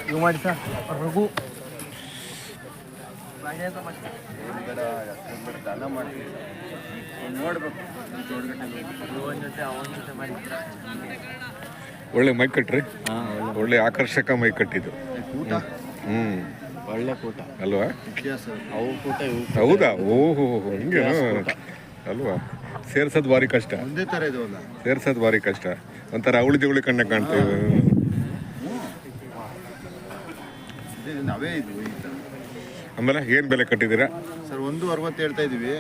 ಇವು ಮಾಡಿ ಸರ್ ರಘು ದಾನ ಮಾಡ್ತೀವಿ ನೋಡ್ಬೇಕು. ಒಳ್ಳೆ ಮೈ ಕಟ್ರಿ, ಒಳ್ಳೆ ಆಕರ್ಷಕ ಮೈ ಕಟ್ಟಿದ್ದು. ಒಳ್ಳೆ ಕೂಟ ಅಲ್ವಾ? ಅವು ಕೂಟ ಹೌದಾ? ಓಹೋ ಹಿಂಗೆ ಅಲ್ವಾ? ಸೇರ್ಸೋದು ಭಾರಿ ಕಷ್ಟ. ಒಂದೇ ಥರ ಇದು ಅಲ್ಲ, ಸೇರ್ಸೋದು ಭಾರಿ ಕಷ್ಟ. ಒಂಥರ ಅವಳಿ ಜವಳಿ ಕಣ್ಣ ಕಾಣ್ತೇವೆ. ಅವೇ ಇದು ಈ ಥರ. ಆಮೇಲೆ ಏನು ಬೆಲೆ ಕಟ್ಟಿದ್ದೀರಾ ಸರ್? 1.60 ಹೇಳ್ತಾ ಇದೀವಿ,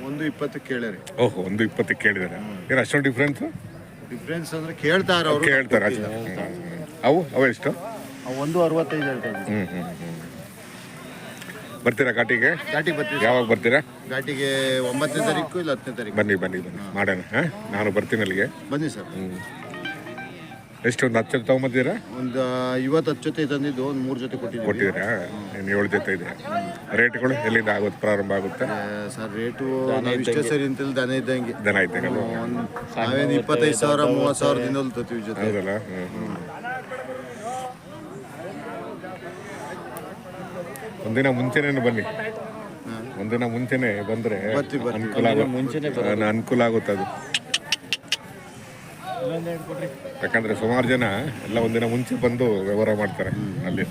1.20 ಕೇಳ್ಯಾರಿ. ಓಹೋ, 1.20 ಕೇಳಿದಾರೆ. ಏನು ಅಷ್ಟೊಂದು ಡಿಫ್ರೆನ್ಸು? ಡಿಫ್ರೆನ್ಸ್ ಅಂದ್ರೆ ಕೇಳ್ತಾರ ಅವ್ರು, ಕೇಳ್ತಾರೆ. ಅವು ಎಷ್ಟು? 1.65 ಹೇಳ್ತಾ ಇದ್ದೀವಿ. ಬರ್ತೀರಾ ಘಾಟಿಗೆ? ಘಾಟಿಗೆ ಬರ್ತೀವಿ. ಯಾವಾಗ ಬರ್ತೀರಾ? ಘಾಟಿಗೆ 9ನೇ ತಾರೀಕು ಇಲ್ಲ 10ನೇ ತಾರೀಕು. ಬನ್ನಿ ಮಾಡೋಣ. ನಾನು ಬರ್ತೀನಿ ಅಲ್ಲಿಗೆ. ಬನ್ನಿ ಸರ್. ಎಷ್ಟು, ಒಂದು 10 ಜೊತೆ ತೊಗೊಂಬಂದಿದ್ದೀರಾ? ಒಂದು 50 ಜೊತೆ ತಂದಿದ್ದು, ಒಂದು 3 ಜೊತೆ ಕೊಟ್ಟಿದ್ದೀರಾ? ಇನ್ನು 7 ಜೊತೆ ಇದೆ. ರೇಟ್ಗಳು ಎಲ್ಲಿಂದ ಆಗುತ್ತೆ, ಪ್ರಾರಂಭ ಆಗುತ್ತೆ ಸರ್? ರೇಟು ನಾವು ಇಷ್ಟೇ ಸರಿ ಅಂತಲ್ಲ, ದನ ಇದ್ದಂಗೆ. ದನ ಇದ್ದಂಗೆ ನಾವೇನು 25,000 30,000ದಿಂದ ಹೊಲ್ತೀವಿ ಜೊತೆ. ಹೌದಲ್ಲ? ಒಂದಿನ ಮುಂಚೆನೇ ಬನ್ನಿ. ಒಂದಿನ ಮುಂಚೆನೆ ಬಂದರೆ ಅನುಕೂಲ ಆಗುತ್ತೆ ಅದು. ಯಾಕಂದ್ರೆ ಸುಮಾರು ಜನ ಎಲ್ಲ ಒಂದಿನ ಮುಂಚೆ ಬಂದು ವ್ಯವಹಾರ ಮಾಡ್ತಾರೆ ಅಲ್ಲಿ.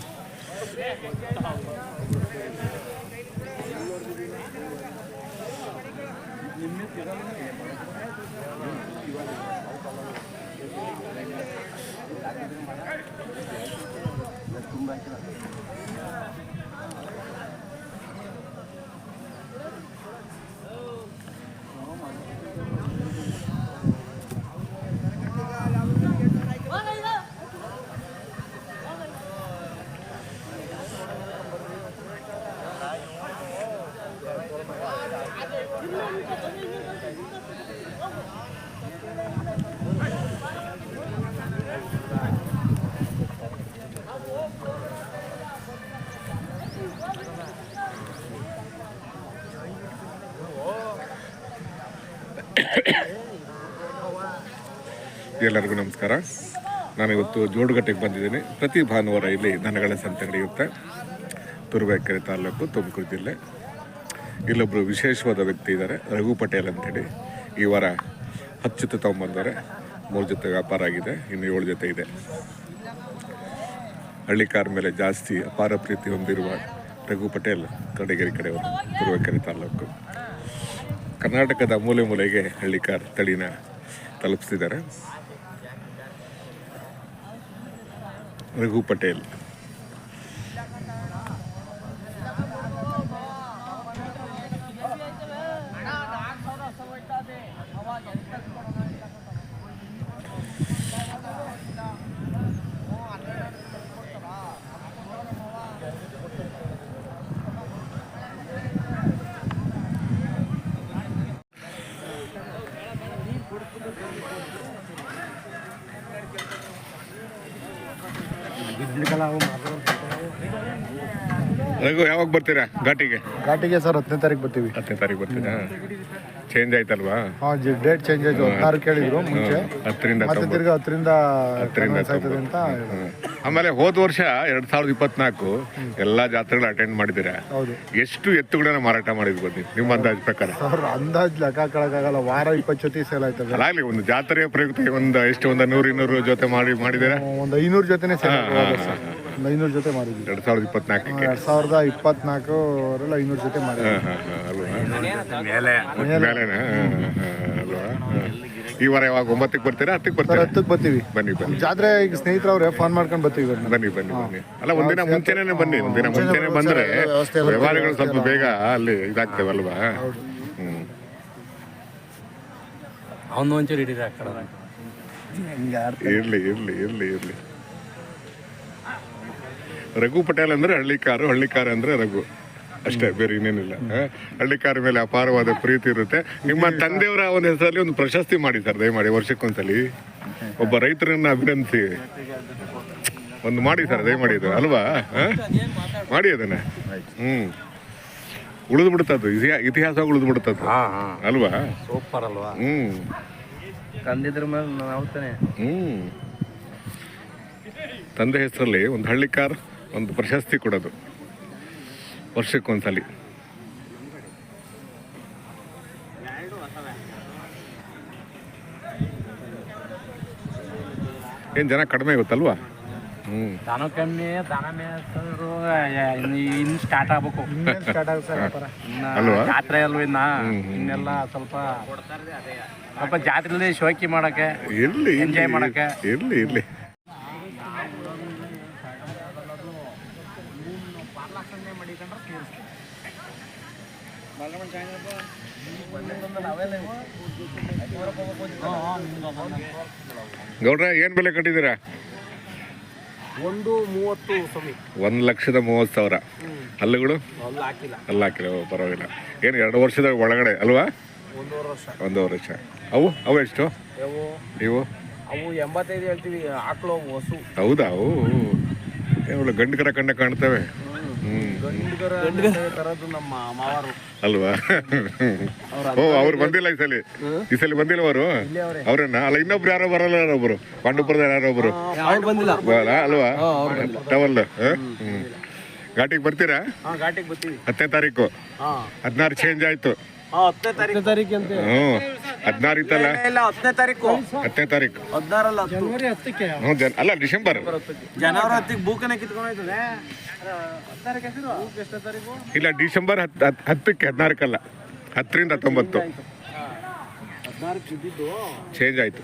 ಎಲ್ಲರಿಗೂ ನಮಸ್ಕಾರ. ನಾನಿವತ್ತು ಜೋಡುಗಟ್ಟೆಗೆ ಬಂದಿದ್ದೀನಿ. ಪ್ರತಿ ಭಾನುವಾರ ಇಲ್ಲಿ ದನಗಳ ಸಂತೆ ನಡೆಯುತ್ತೆ. ತುರುವೇಕೆರೆ ತಾಲೂಕು, ತುಮಕೂರು ಜಿಲ್ಲೆ. ಇಲ್ಲೊಬ್ಬರು ವಿಶೇಷವಾದ ವ್ಯಕ್ತಿ ಇದ್ದಾರೆ, ರಘು ಪಟೇಲ್ ಅಂತೇಳಿ. ಈ ವಾರ 10 ಜೊತೆ ತೊಗೊಂಬಂದರೆ, 3 ಜೊತೆ ವ್ಯಾಪಾರ ಆಗಿದೆ, ಇನ್ನು 7 ಜೊತೆ ಇದೆ. ಹಳ್ಳಿಕಾರ ಮೇಲೆ ಜಾಸ್ತಿ ಅಪಾರ ಪ್ರೀತಿ ಹೊಂದಿರುವ ರಘು ಪಟೇಲ್ ಕಡೆಗೆರೆ ಕಡೆಯವರು, ತುರುವೇಕೆರೆ ತಾಲೂಕು. ಕರ್ನಾಟಕದ ಮೂಲೆ ಮೂಲೆಗೆ ಹಳ್ಳಿಕಾರ ತಳಿನ ತಲುಪಿಸಿದ್ದಾರೆ ರಘು ಪಟೇಲ್. ರಘು, ಯಾವಾಗ ಬರ್ತೀರಾ ಘಾಟಿಗೆ? ಘಾಟಿಗೆ ಸರ್ 10ನೇ ತಾರೀಕು ಬರ್ತೀವಿ. 10ನೇ ತಾರೀಕು ಬರ್ತೀರಾ? ಚೇಂಜ್ ಆಯ್ತಲ್ವಾ? ಡೇಟ್ ಚೇಂಜ್ ಆಯ್ತು. 16 ಕೇಳಿದ್ರು ಮುಂಚೆ, 10ರಿಂದ ಮತ್ತೆ ತಿರ್ಗಾ 10ರಿಂದ ಅಂತ. ಆಮೇಲೆ ಹೋದ ವರ್ಷ 2024 ಎಲ್ಲಾ ಜಾತ್ರೆಗಳು ಅಟೆಂಡ್ ಮಾಡಿದ್ದೀರಾ. ಹೌದು. ಎಷ್ಟು ಎತ್ತುಗಳನ್ನ ಮಾರಾಟ ಮಾಡಿದ್ವಿ ನೀವು, ನಿಮ್ಮ ಅಂದಾಜ್ ಪ್ರಕಾರ? ಸರ್ ಅಂದಾಜ್ ಲೆಕ್ಕ ಹಾಕಕ್ಕಾಗಲ್ಲ. ವಾರ 20 ಜೊತೆ ಸೇಲ್ ಆಯ್ತದೆ. ಅಲ್ಲ, ಒಂದು ಜಾತ್ರೆಯ ಪ್ರಯುಕ್ತ ಒಂದು 100-200 ಜೊತೆ ಮಾಡಿದ್ದೀರಾ? ಒಂದು 500 ಜೊತೆನೇ ಸೇಲ್. ಒಂದು 500 ಜೊತೆ ಮಾಡಿದ್ವಿ 2024ಕ್ಕೆ. 2024 ಅವರೆಲ್ಲ 500 ಜೊತೆ ಮಾಡಿದ್ವಿ. ಅಲ್ವಾ? ಈ ವಾರ ಯಾವಾಗ 9ಕ್ಕೆ ಬರ್ತೀರಾ, 10ಕ್ಕೆ ಬರ್ತೀರಾ? 10ಕ್ಕೆ ಬರ್ತೀವಿ. ಬನ್ನಿ. ಜಾತ್ರೆ ಈಗ ಸ್ನೇಹಿತರವ್ರೆ ಫೋನ್ ಮಾಡ್ಕೊಂಡು ಬರ್ತೀವಿ. ಬನ್ನಿ. ಅಲ್ಲ, ಒಂದಿನ ಮುಂಚೆನೇ ಬನ್ನಿ. ಒಂದಿನ ಮುಂಚೆನೆ ಬಂದ್ರೆ ವ್ಯವಹಾರಗಳು ಸ್ವಲ್ಪ ಬೇಗ ಅಲ್ಲಿ ಇದಾಗ್ತೇವಲ್ವಾ? ಅವನು ಒಂಚೂರು ಹಿಡಿದ ಇರ್ಲಿ. ರಘು ಪಟೇಲ್ ಅಂದ್ರೆ ಹಳ್ಳಿಕಾರ ಅಂದ್ರೆ ರಘು ಅಷ್ಟೇ, ಬೇರೆ ಇನ್ನೇನಿಲ್ಲ. ಹಳ್ಳಿಕಾರ ಮೇಲೆ ಅಪಾರವಾದ ಪ್ರೀತಿ ಇರುತ್ತೆ. ನಿಮ್ಮ ತಂದೆಯವರ ಒಂದು ಹೆಸರಲ್ಲಿ ಒಂದು ಪ್ರಶಸ್ತಿ ಮಾಡಿ ಸರ್, ದಯಮಾಡಿ. ವರ್ಷಕ್ಕೊಂದ್ಸಲಿ ಒಬ್ಬ ರೈತರನ್ನ ಅಭಿನಂದಿಸಿ ಒಂದು ಮಾಡಿ ಸರ್, ದಯಮಾಡಿ. ಇದು ಅಲ್ವಾ? ಮಾಡಿ ಅದನ್ನ. ಉಳಿದು ಬಿಡ್ತದ್ದು ಇತಿಹಾಸ ಉಳಿದು ಬಿಡ್ತದ್ದು ಹಾಂ ಹಾಂ ಅಲ್ವಾ? ಸೂಪರ್ ಅಲ್ವಾ? ಕಂದಿದ್ರ ಮೇಲೆ ನಾವು ತಾನೆ. ತಂದೆ ಹೆಸರಲ್ಲಿ ಒಂದು ಹಳ್ಳಿಕಾರ್ ಒಂದು ಪ್ರಶಸ್ತಿ ಕೊಡೋದು ವರ್ಷಕ್ಕೊಂದ್ಸಲಿ. ಏನು ಜನ ಕಡಿಮೆ ಗೊತ್ತಲ್ವಾ? ದನ ಕಮ್ಮಿ, ದನ ಮೇಸರು ಇನ್ನು ಸ್ಟಾರ್ಟ್ ಆಗ್ಬೇಕು. ಅಲ್ವಾ? ಜಾತ್ರೆ ಅಲ್ವ ಇನ್ನೆಲ್ಲ ಸ್ವಲ್ಪ ಜಾತ್ರೆಯಲ್ಲಿ ಶೋಕಿ ಮಾಡಕ್ಕೆ, ಇರ್ಲಿ ಎಂಜಾಯ್ ಮಾಡಕ್ಕೆ. ಇರ್ಲಿ ಗೌಡ್ರ ಏನ್ ಬೆಲೆ ಕಟ್ಟಿದ್ದೀರಾ? 130 ಸ್ವಾಮಿ. 1,30,000. ಹಲ್ಲುಗಳು ಅಲ್ಲ ಹಾಕಿಲ್ಲ, ಪರವಾಗಿಲ್ಲ. ಏನು 2 ವರ್ಷದ ಒಳಗಡೆ ಅಲ್ವಾ? 1.5 ವರ್ಷ. ಅವು ಎಷ್ಟು ಇವು? ಅವು 85 ಹೇಳ್ತೀವಿ. ಆಕಳು ಹಸು. ಹೌದಾ? ಅವು ಒಳ್ಳೆ ಗಂಡು ಕರ ಕಂಡ ಕಾಣ್ತವೆ. ನಮ್ಮ ಮಾವಾರು ಅಲ್ವಾ? ಅವ್ರು ಬಂದಿಲ್ಲ ಈ ಸಲ ಬಂದಿಲ್ಲ ಅವರು. ಅವ್ರನ್ನ ಅಲ್ಲ, ಇನ್ನೊಬ್ರು ಯಾರೋ ಬರಲ್ಲ, ಯಾರೊಬ್ರು ಪಾಂಡುಪುರದ ಯಾರೊಬ್ರು ಅಲ್ವಾ? ಟವಲ್ ಘಾಟಿಗೆ ಬರ್ತೀರಾ? ಘಾಟಿಗೆ ಬರ್ತೀವಿ. 10ನೇ ತಾರೀಕು. 16 ಚೇಂಜ್ ಆಯ್ತು. 10ನೇ ತಾರೀಕು ಅಂತ. 16 ಇತ್ತಲ್ಲ? 10ನೇ ತಾರೀಕು. 10ನೇ ತಾರೀಕು. 16 ಅಲ್ಲ, ಡಿಸೆಂಬರ್. ಜನವರಿ 10ಕ್ಕೆ ಬೂಕನೆ ಕಿತ್ಕೊಂಡೋಯ್ತದೆ. ಇಲ್ಲ, ಡಿಸೆಂಬರ್ 10ಕ್ಕೆ, 14ಕ್ಕಲ್ಲ, 10ರಿಂದ 19 ಚೇಂಜ್ ಆಯ್ತು.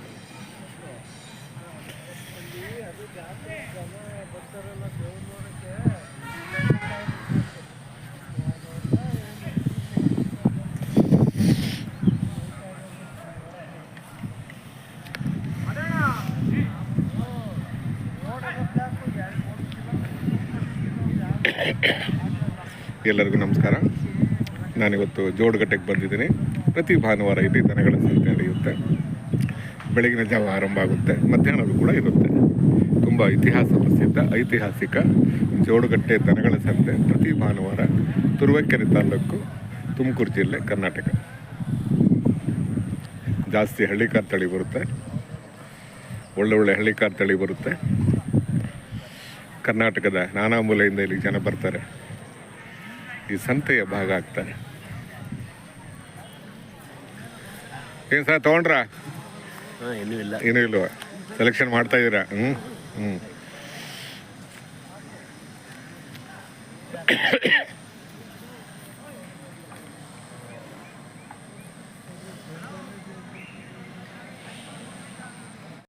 ಎಲ್ಲರಿಗೂ ನಮಸ್ಕಾರ. ನಾನಿವತ್ತು ಜೋಡುಗಟ್ಟೆಗೆ ಬಂದಿದ್ದೀನಿ. ಪ್ರತಿ ಭಾನುವಾರ ಇಲ್ಲಿ ದನಗಳ ಸಂತೆ ನಡೆಯುತ್ತೆ. ಬೆಳಗಿನ ಜಾವ ಆರಂಭ ಆಗುತ್ತೆ, ಮಧ್ಯಾಹ್ನವೂ ಕೂಡ ಇರುತ್ತೆ. ತುಂಬ ಇತಿಹಾಸ ಪ್ರಸಿದ್ಧ ಐತಿಹಾಸಿಕ ಜೋಡುಗಟ್ಟೆ ದನಗಳ ಸಂತೆ ಪ್ರತಿ ಭಾನುವಾರ ತುರುವೇಕೆರೆ ತಾಲೂಕು, ತುಮಕೂರು ಜಿಲ್ಲೆ, ಕರ್ನಾಟಕ. ಜಾಸ್ತಿ ಹಳ್ಳಿಕಾರ್ ತಳಿ ಬರುತ್ತೆ, ಒಳ್ಳೆ ಹಳ್ಳಿಕಾರ್ ತಳಿ ಬರುತ್ತೆ. ಕರ್ನಾಟಕದ ನಾನಾ ಮೂಲೆಯಿಂದ ಇಲ್ಲಿ ಜನ ಬರ್ತಾರೆ, ಈ ಸಂತೆಯ ಭಾಗ ಆಗ್ತಾರೆ. ಏನು ಸರ್ ತೊಗೊಂಡ್ರಾ? ಏನೂ ಇಲ್ವಾ? ಸೆಲೆಕ್ಷನ್ ಮಾಡ್ತಾ ಇದ್ದೀರಾ? ಹ್ಞೂ